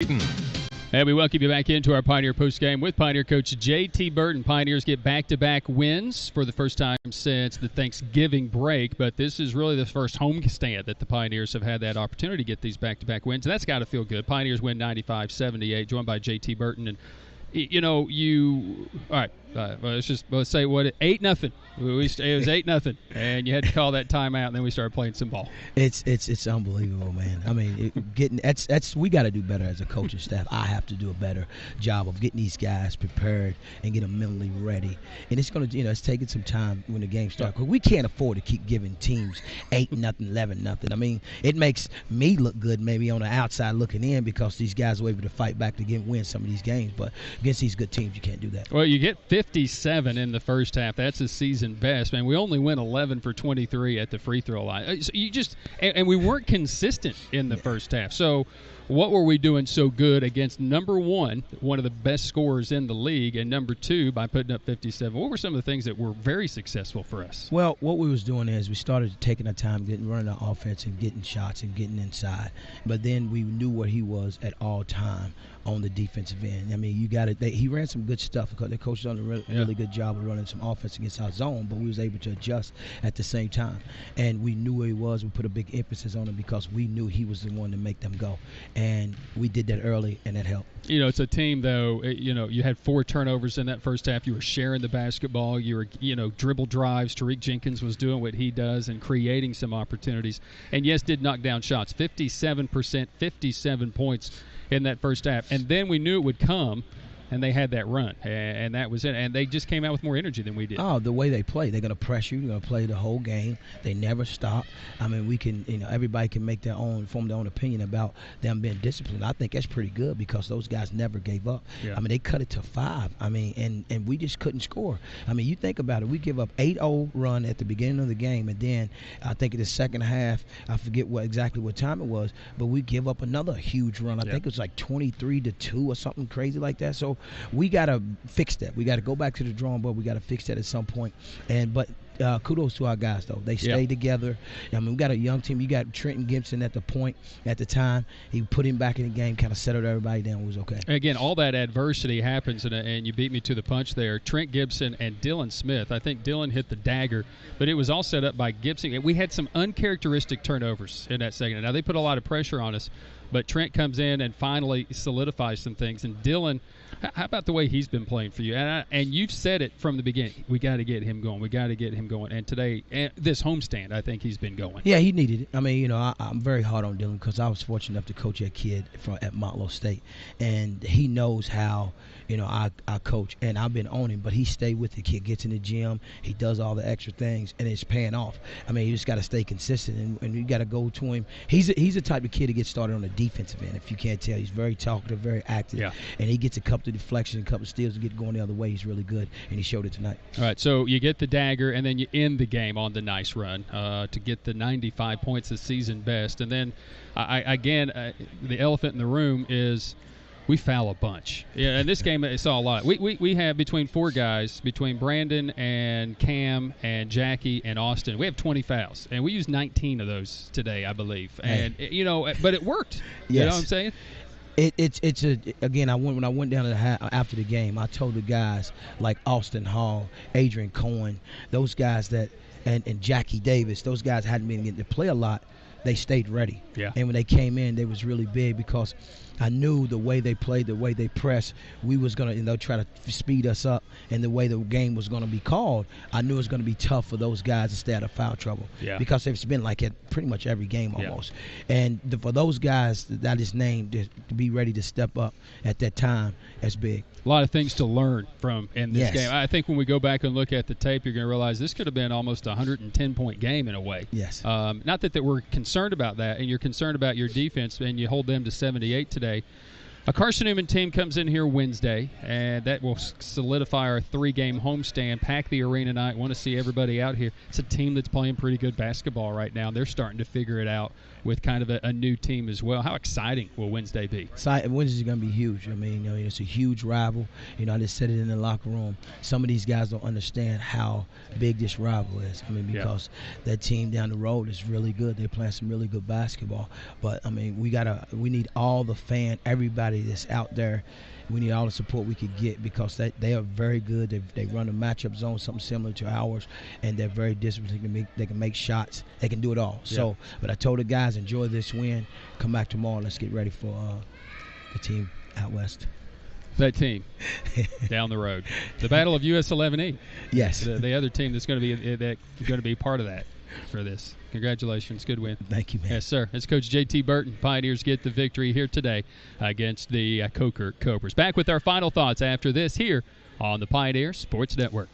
And we welcome you back into our Pioneer postgame with Pioneer coach JT Burton. Pioneers get back-to-back wins for the first time since the Thanksgiving break, but this is really the first home stand that the Pioneers have had that opportunity to get these back-to-back wins, and that's got to feel good. Pioneers win 95-78, joined by JT Burton, and all right. Let's say what 8-0. It was 8-0, and you had to call that timeout, and then we started playing some ball. It's unbelievable, man. I mean, we got to do better as a coaching staff. I have to do a better job of getting these guys prepared and get them mentally ready. And it's gonna, it's taking some time when the game starts, because we can't afford to keep giving teams 8-0, 11-0. I mean, it makes me look good maybe on the outside looking in, because these guys were able to fight back to win some of these games. But against these good teams, you can't do that. Well, you get 57 in the first half. That's a season best, man. We only went 11 for 23 at the free throw line. So and we weren't consistent in the first half. So what were we doing so good against number one of the best scorers in the league, and number two by putting up 57? What were some of the things that were very successful for us? Well, what we was doing is we started taking our time, running our offense and getting shots and getting inside. But then we knew where he was at all time on the defensive end. I mean, he ran some good stuff, because the coach done a really good job of running some offense against our zone, but we was able to adjust at the same time. And we knew where he was. We put a big emphasis on him because we knew he was the one to make them go. And we did that early, and that helped. It's a team, though. You had 4 turnovers in that first half. You were sharing the basketball. You were, dribble drives. Tariq Jenkins was doing what he does and creating some opportunities. And, yes, did knock down shots. 57%, 57 points in that first half. And then we knew it would come, and they had that run, and that was it. And they just came out with more energy than we did. Oh, the way they play. They're going to press you. They're going to play the whole game. They never stop. I mean, we can, everybody can form their own opinion about them being disciplined. I think that's pretty good, because those guys never gave up. Yeah. I mean, they cut it to 5. I mean, and we just couldn't score. I mean, you think about it. We give up 8-0 run at the beginning of the game, and then I think in the second half, I forget exactly what time it was, but we give up another huge run. I think it was like 23-2 or something crazy like that. So we got to fix that. We got to go back to the drawing board. We got to fix that at some point. But kudos to our guys, though. They stayed together. I mean, we got a young team. You got Trenton Gibson at the time. He put him back in the game, kind of settled everybody down. It was okay. Again, all that adversity happens, and you beat me to the punch there. Trent Gibson and Dylan Smith. I think Dylan hit the dagger, but it was all set up by Gibson. And we had some uncharacteristic turnovers in that second. Now, they put a lot of pressure on us, but Trent comes in and finally solidifies some things. And Dylan, how about the way he's been playing for you? And you've said it from the beginning. We got to get him going. We got to get him going. And today, this homestand, I think he's been going. Yeah, he needed it. I mean, I'm very hard on Dylan, because I was fortunate enough to coach that kid at Montlow State, and he knows how I coach, and I've been on him. But he stayed with the kid, gets in the gym, he does all the extra things, and it's paying off. I mean, you just got to stay consistent, and you got to go to him. He's the type of kid to get started on the defensive end. If you can't tell, he's very talkative, very active, and he gets a couple of deflections, a couple of steals, and get going the other way. He's really good, and he showed it tonight. All right, so you get the dagger, and then you end the game on the nice run to get the 95 points, the season best. And then, the elephant in the room is we foul a bunch. Yeah, in this game, I saw a lot. We have between 4 guys, between Brandon and Cam and Jackie and Austin, we have 20 fouls, and we used 19 of those today, I believe. And but it worked. Yes. You know what I'm saying? When I went down to after the game, I told the guys like Austin Hall, Adrian Cohen, those guys and Jackie Davis, those guys hadn't been getting to play a lot. They stayed ready. Yeah. And when they came in, they was really big, because I knew the way they played, the way they pressed, we was going to try to speed us up, and the way the game was going to be called, I knew it was going to be tough for those guys to stay out of foul trouble. Yeah. Because it's been like it pretty much every game almost. Yeah. And for those guys that is named to be ready to step up at that time, that's big. A lot of things to learn from in this game. I think when we go back and look at the tape, you're going to realize this could have been almost a 110-point game in a way. Yes. Not that we're concerned about that, and you're concerned about your defense, and you hold them to 78 today. A Carson Newman team comes in here Wednesday, and that will solidify our 3-game homestand, pack the arena tonight. Want to see everybody out here. It's a team that's playing pretty good basketball right now. They're starting to figure it out. with kind of a new team as well. How exciting will Wednesday be? Wednesday's going to be huge. I mean, it's a huge rival. I just said it in the locker room. Some of these guys don't understand how big this rival is. I mean, because that team down the road is really good. They're playing some really good basketball. But, I mean, we need all the everybody that's out there. We need all the support we could get because they are very good. They run a matchup zone, something similar to ours, and they're very disciplined. They can make shots. They can do it all. So, but I told the guys, enjoy this win. Come back tomorrow. Let's get ready for the team out west. That team down the road, the Battle of US 11E. Yes, the other team that's going to be part of that for this. Congratulations, good win. Thank you, man. Yes, sir. It's Coach JT Burton. Pioneers get the victory here today against the Coker Cobras. Back with our final thoughts after this here on the Pioneer Sports Network.